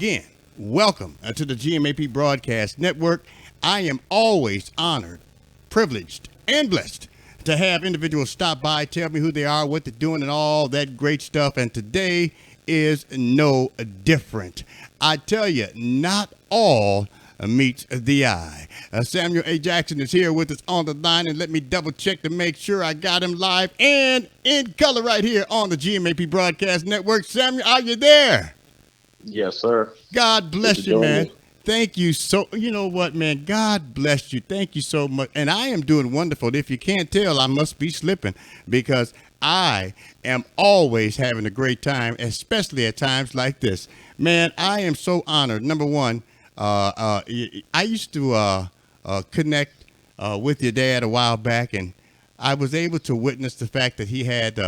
again, welcome to the GMAP Broadcast Network. I am always honored, privileged, and blessed to have individuals stop by, tell me who they are, what they're doing, and all that great stuff. And today is no different. I tell you, not all meets the eye. Samuel A. Jackson is here with us on the line, and let me double check to make sure I got him live and in color right here on the GMAP Broadcast Network. Samuel, are you there? Yes, sir. God bless you, man. Thank you so, you know what, man, God bless you. Thank you so much. And I am doing wonderful. If you can't tell, I must be slipping because I am always having a great time, especially at times like this. Man, I am so honored. Number one, I used to connect with your dad a while back, and I was able to witness the fact that he had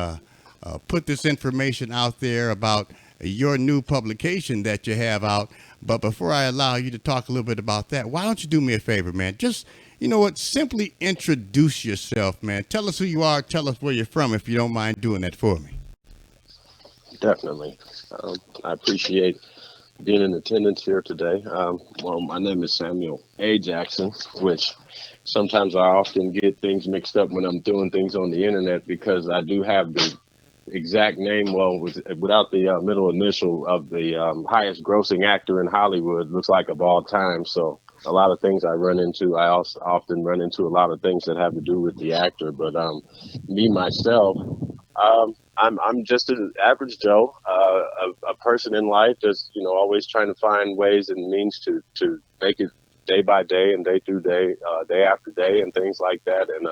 put this information out there about your new publication that you have out. But before I allow you to talk a little bit about that, why don't you do me a favor, man? Just, you know what, simply introduce yourself, man. Tell us who you are. Tell us where you're from, if you don't mind doing that for me. Definitely. I appreciate being in attendance here today. Well, my name is Samuel A. Jackson, which sometimes I often get things mixed up when I'm doing things on the internet because I do have the exact name, without the middle initial of the highest grossing actor in Hollywood, looks like of all time. So a lot of things I run into, I also often run into a lot of things that have to do with the actor. But me, myself, I'm just an average Joe, a person in life that's, always trying to find ways and means to make it day by day and day through day, day after day and things like that. And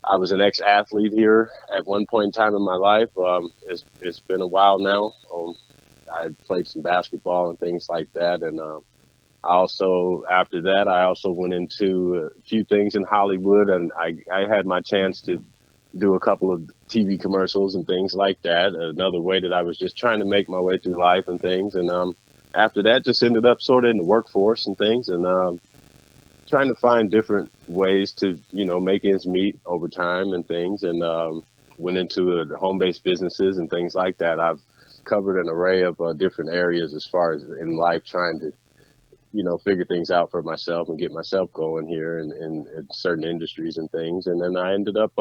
I was an ex-athlete here at one point in time in my life. It's been a while now. I played some basketball and things like that. And after that, I also went into a few things in Hollywood, and I had my chance to do a couple of TV commercials and things like that. Another way that I was just trying to make my way through life and things. And after that, just ended up sort of in the workforce and things, and trying to find different ways to, make ends meet over time and things, and went into home-based businesses and things like that. I've covered an array of different areas as far as in life, trying to, figure things out for myself and get myself going here in certain industries and things. And then I ended up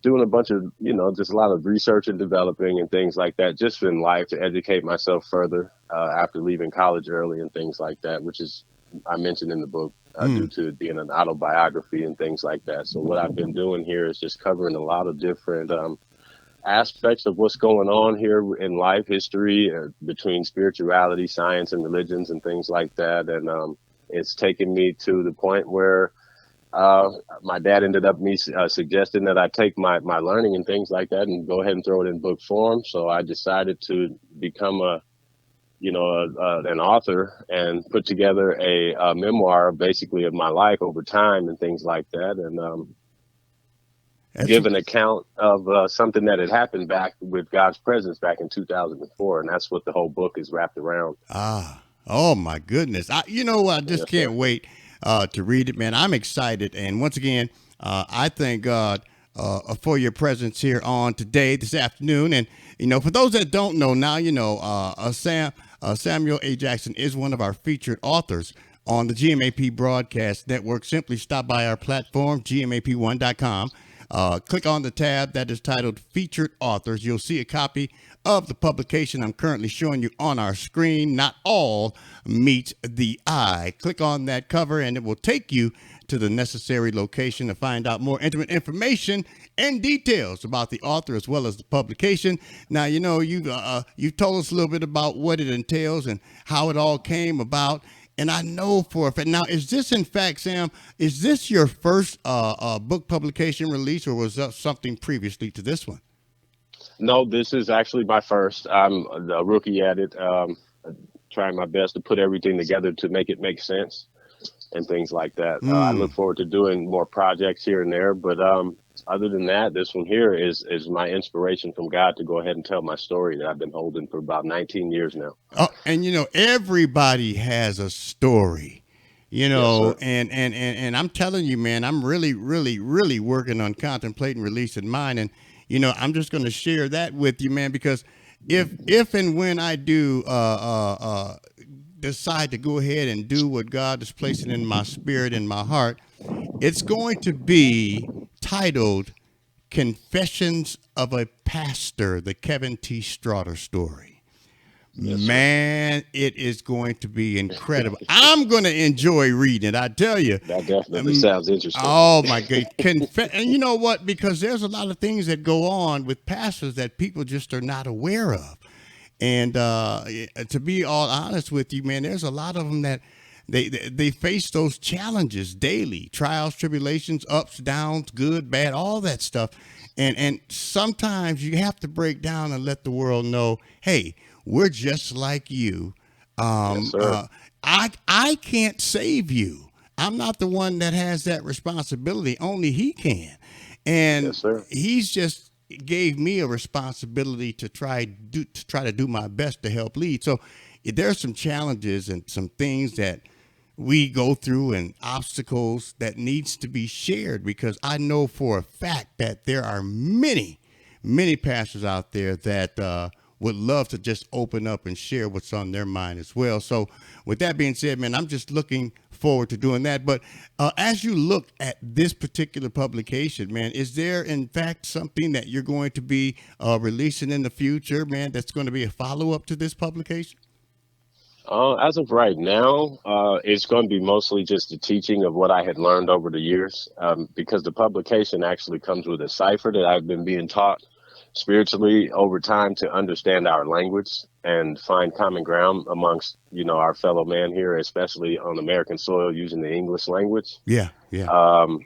doing a bunch of, just a lot of research and developing and things like that, just in life to educate myself further after leaving college early and things like that, which is, I mentioned in the book, due to it being an autobiography and things like that. So what I've been doing here is just covering a lot of different aspects of what's going on here in life history, between spirituality, science, and religions and things like that. And it's taken me to the point where my dad ended up suggesting that I take my learning and things like that and go ahead and throw it in book form. So I decided to become an author and put together a memoir basically of my life over time and things like that. And give an account of something that had happened back with God's presence back in 2004. And that's what the whole book is wrapped around. Oh my goodness. I just can't wait to read it, man. I'm excited. And once again, I thank God for your presence here on today, this afternoon. And, for those that don't know now, Samuel A. Jackson is one of our featured authors on the GMAP Broadcast Network. Simply stop by our platform, gmap1.com. Click on the tab that is titled Featured Authors. You'll see a copy of the publication I'm currently showing you on our screen. Not all meets the eye. Click on that cover and it will take you to the necessary location to find out more intimate information and details about the author as well as the publication. Now, you told us a little bit about what it entails and how it all came about. And I know for a fact, now, is this in fact, Sam, is this your first book publication release, or was that something previously to this one? No, this is actually my first. I'm a rookie at it, trying my best to put everything together to make it make sense and things like that. I look forward to doing more projects here and there, but other than that, this one here is my inspiration from God to go ahead and tell my story that I've been holding for about 19 years now. Oh, and everybody has a story, Yes, and I'm telling you, man, I'm really, really, really working on contemplating releasing mine. And, I'm just going to share that with you, man, because if and when I do decide to go ahead and do what God is placing in my spirit and my heart, it's going to be titled Confessions of a Pastor, the Kevin T. Strader story. Yes, sir. Man, it is going to be incredible. I'm going to enjoy reading it. I tell you. That definitely Um, sounds interesting. oh my God! And you know what? Because there's a lot of things that go on with pastors that people just are not aware of. And to be all honest with you, man, there's a lot of them that they face those challenges daily, trials, tribulations, ups, downs, good, bad, all that stuff. And sometimes you have to break down and let the world know, hey, we're just like you. Yes, Um, sir. uh, I can't save you. I'm not the one that has that responsibility. Only he can. Yes, And sir. he's just gave me a responsibility to try to do my best to help lead. So there's some challenges and some things that we go through and obstacles that needs to be shared, because I know for a fact that there are many pastors out there that would love to just open up and share what's on their mind as well. So, with that being said, man, I'm just looking forward to doing that. But as you look at this particular publication, man, is there in fact something that you're going to be releasing in the future, man, that's going to be a follow up to this publication? As of right now, it's going to be mostly just the teaching of what I had learned over the years, because the publication actually comes with a cipher that I've been being taught spiritually over time to understand our language and find common ground amongst, our fellow man here, especially on American soil using the English language. Yeah, yeah. Um,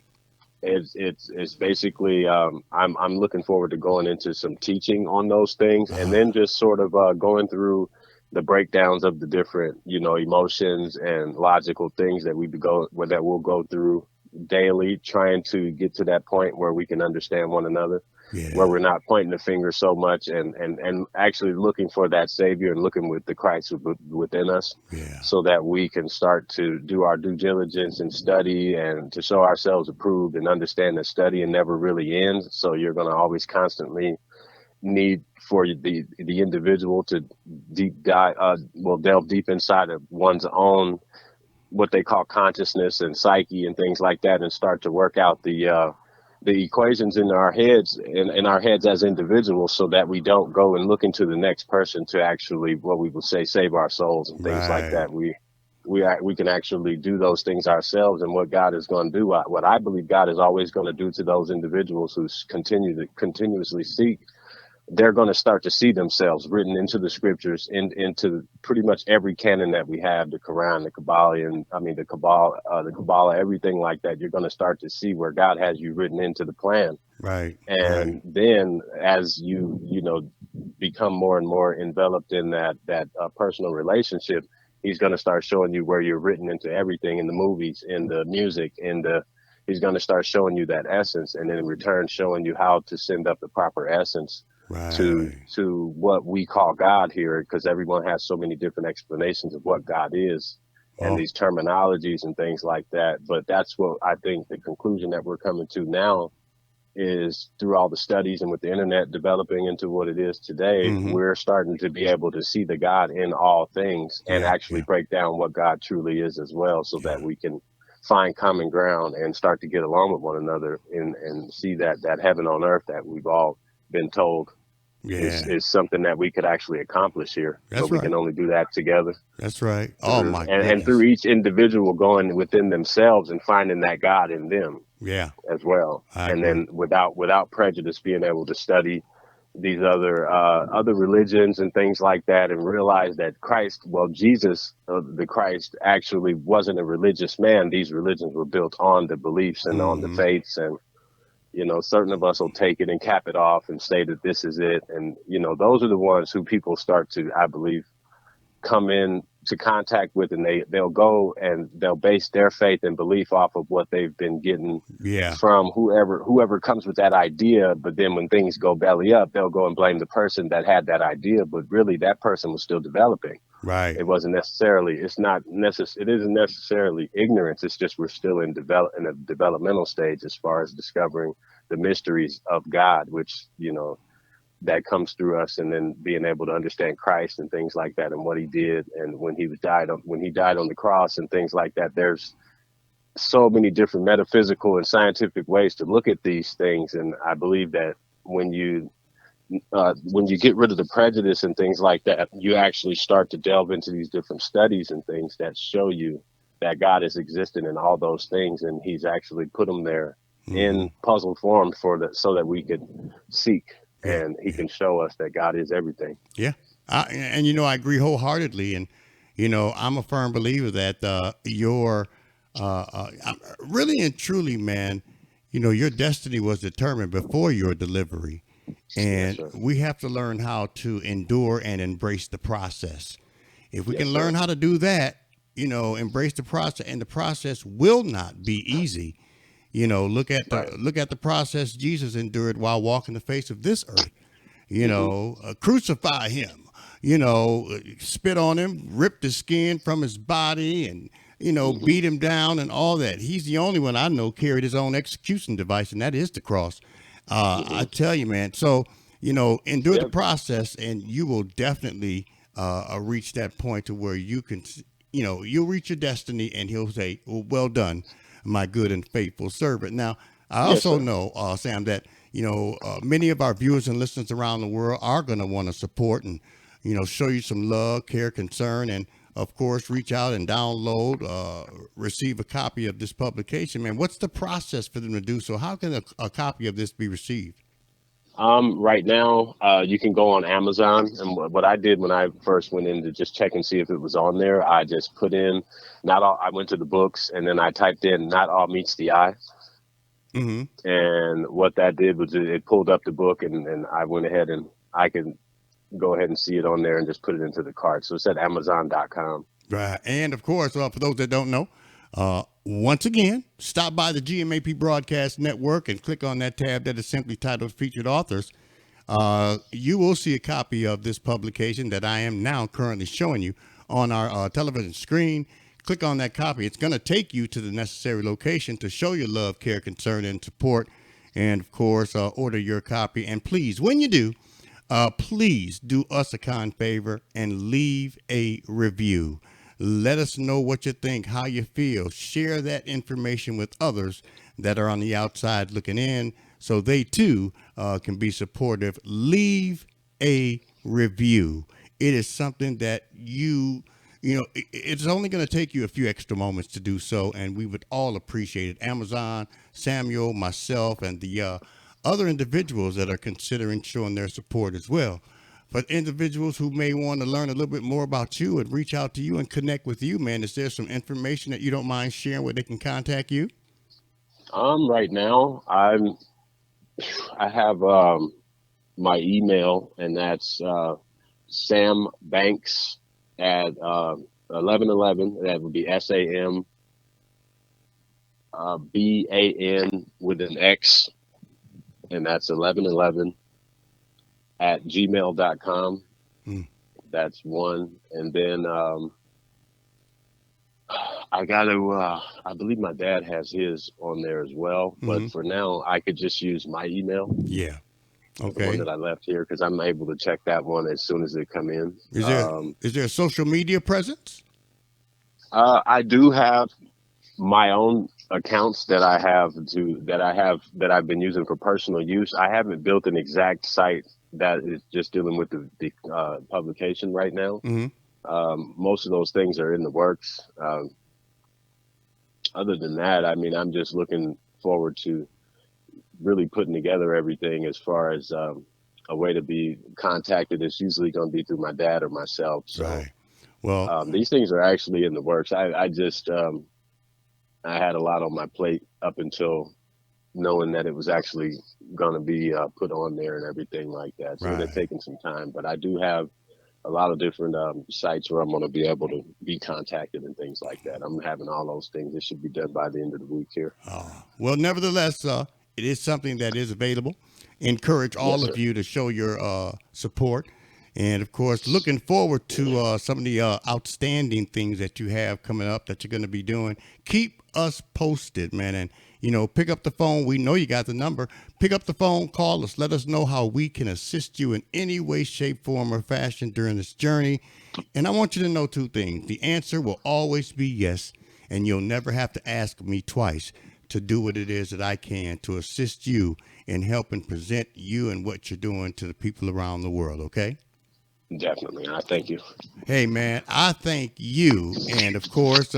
it's basically I'm looking forward to going into some teaching on those things, and then Ah, just sort of going through the breakdowns of the different emotions and logical things that we'll go through daily, trying to get to that point where we can understand one another, where yeah, we're not pointing the finger so much, and actually looking for that savior and looking with the Christ within us, yeah. so that we can start to do our due diligence and study and to show ourselves approved, and understand that studying never really ends. So you're going to always constantly need for the individual to delve deep inside of one's own, what they call consciousness and psyche and things like that, and start to work out the equations in our heads as individuals, so that we don't go and look into the next person to actually, what we would say, save our souls and things like Right. that. We can actually do those things ourselves. And what God is going to do, what I believe God is always going to do to those individuals who continuously seek, they're going to start to see themselves written into the scriptures, into pretty much every canon that we have, the Quran, the Kabbalah, everything like that. You're going to start to see where God has you written into the plan. Right, right. And then as you become more and more enveloped in that personal relationship, he's going to start showing you where you're written into everything, in the movies, in the music, he's going to start showing you that essence, and then in return showing you how to send up the proper essence Right. to what we call God here, because everyone has so many different explanations of what God is, and Oh, these terminologies and things like that. But that's what I think the conclusion that we're coming to now is, through all the studies and with the internet developing into what it is today, mm-hmm. we're starting to be able to see the God in all things and Yeah, actually yeah, break down what God truly is as well, so that yeah. we can find common ground and start to get along with one another, and see that heaven on earth that we've all been told Yeah. is something that we could actually accomplish here, but That's we can right. only do that together That's right. Oh through my and through goodness. each individual going within themselves and finding that God in them Yeah, as well. I And agree. then without prejudice, being able to study these other religions and things like that, and realize that Jesus, the Christ, actually wasn't a religious man. These religions were built on the beliefs and on the Mm-hmm. faiths, and certain of us will take it and cap it off and say that this is it. And those are the ones who people start to, I believe, come in to contact with, and they'll go and they'll base their faith and belief off of what they've been getting Yeah. from whoever comes with that idea. But then when things go belly up, they'll go and blame the person that had that idea, but really that person was still developing. Right. It isn't necessarily ignorance. It's just we're still in a developmental stage as far as discovering the mysteries of God, which that comes through us, and then being able to understand Christ and things like that, and what he did, and when he died on the cross and things like that. There's so many different metaphysical and scientific ways to look at these things, and I believe that when you when you get rid of the prejudice and things like that, you actually start to delve into these different studies and things that show you that God is existing in all those things, and He's actually put them there Hmm. in puzzle form so that we could seek, Yeah. and He Yeah. can show us that God is everything. Yeah. And I agree wholeheartedly. And I'm a firm believer that your really and truly, man, your destiny was determined before your delivery. Yes, And sir. we have to learn how to endure and embrace the process. If we Yes, can sir. learn how to do that, embrace the process, and the process will not be easy. Right. Look at the process Jesus endured while walking the face of this earth. Hmm. Crucify him, spit on him, ripped his skin from his body, and Hmm. beat him down and all that. He's the only one I know carried his own execution device, and that is the cross. I Hmm. tell you, man. So endure the Yep. process, and you will definitely reach that point to where you can, you'll reach your destiny, and he'll say, well done, my good and faithful servant." Now, I Yes, also sir. know, Sam, that many of our viewers and listeners around the world are going to want to support and show you some love, care, concern, and of course reach out and download, receive a copy of this publication. Man, what's the process for them to do so? How can a copy of this be received? Right now, you can go on Amazon, and what I did when I first went in to just check and see if it was on there, I just put in not all. I went to the books, and then I typed in "not all meets the eye," Mm-hmm. and what that did was it pulled up the book, and I went ahead and I can go ahead and see it on there and just put it into the cart. So it's at Amazon.com. Right. And of course, for those that don't know, once again, stop by the GMAP Broadcast Network and click on that tab that is simply titled Featured Authors. You will see a copy of this publication that I am now currently showing you on our television screen. Click on that copy. It's going to take you to the necessary location to show your love, care, concern, and support. And of course, order your copy. And please, when you do, please do us a kind favor and leave a review. Let us know what you think, how you feel. Share that information with others that are on the outside looking in so they too can be supportive. Leave a review. It is something that it's only going to take you a few extra moments to do so, and we would all appreciate it. Amazon, Samuel, myself, and the other individuals that are considering showing their support as well. For individuals who may want to learn a little bit more about you and reach out to you and connect with you, man, is there some information that you don't mind sharing where they can contact you? Right now, I have my email, and that's Sam Banks at 1111. That would be SAMBAN with an X, and that's 1111 at gmail.com. Mm. That's one. And then I got to, I believe my dad has his on there as well. Hmm. But for now, I could just use my email, Yeah. the one Okay. that I left here, because I'm able to check that one as soon as they come in. Is there is there a social media presence? I do have my own accounts that I've been using for personal use. I haven't built an exact site that is just dealing with the publication right now. Hmm. Most of those things are in the works. Other than that, I mean, I'm just looking forward to really putting together everything as far as a way to be contacted. It's usually going to be through my dad or myself. So Right. Well, these things are actually in the works. I just I had a lot on my plate up until knowing that it was actually going to be put on there and everything like that. So it had right. taken some time, but I do have a lot of different sites where I'm going to be able to be contacted and things like that. I'm having all those things. It should be done by the end of the week here. Well, nevertheless, it is something that is available. Encourage Yes, all of sir. you to show your support. And of course, looking forward to some of the outstanding things that you have coming up that you're going to be doing. Keep us posted, man. And, pick up the phone. We know you got the number. Pick up the phone, call us. Let us know how we can assist you in any way, shape, form, or fashion during this journey. And I want you to know two things. The answer will always be yes, and you'll never have to ask me twice to do what it is that I can to assist you in helping present you and what you're doing to the people around the world, okay? Definitely. I thank you. Hey, man, I thank you. And of course,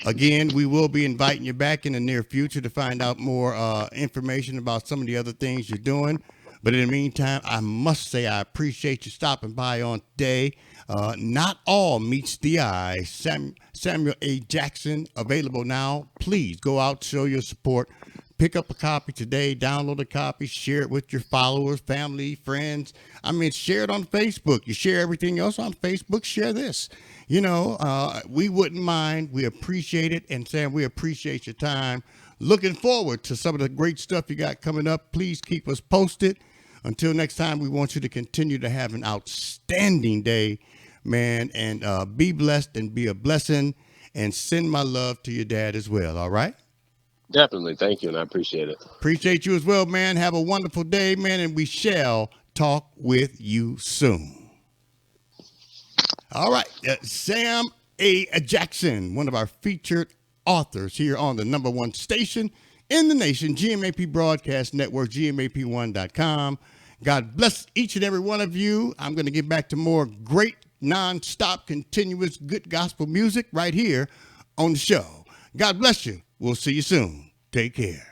again, we will be inviting you back in the near future to find out more information about some of the other things you're doing. But in the meantime, I must say I appreciate you stopping by on today. Not all meets the eye. Samuel A. Jackson, available now. Please go out, show your support. Pick up a copy today, download a copy, share it with your followers, family, friends. I mean, share it on Facebook. You share everything else on Facebook, share this. We wouldn't mind. We appreciate it. And Sam, we appreciate your time. Looking forward to some of the great stuff you got coming up. Please keep us posted. Until next time, we want you to continue to have an outstanding day, man, and be blessed and be a blessing, and send my love to your dad as well, all right? Definitely. Thank you. And I appreciate it. Appreciate you as well, man. Have a wonderful day, man, and we shall talk with you soon. All right. Sam A. Jackson, one of our featured authors here on the number one station in the nation, GMAP Broadcast Network, GMAP1.com. God bless each and every one of you. I'm going to get back to more great, nonstop, continuous, good gospel music right here on the show. God bless you. We'll see you soon. Take care.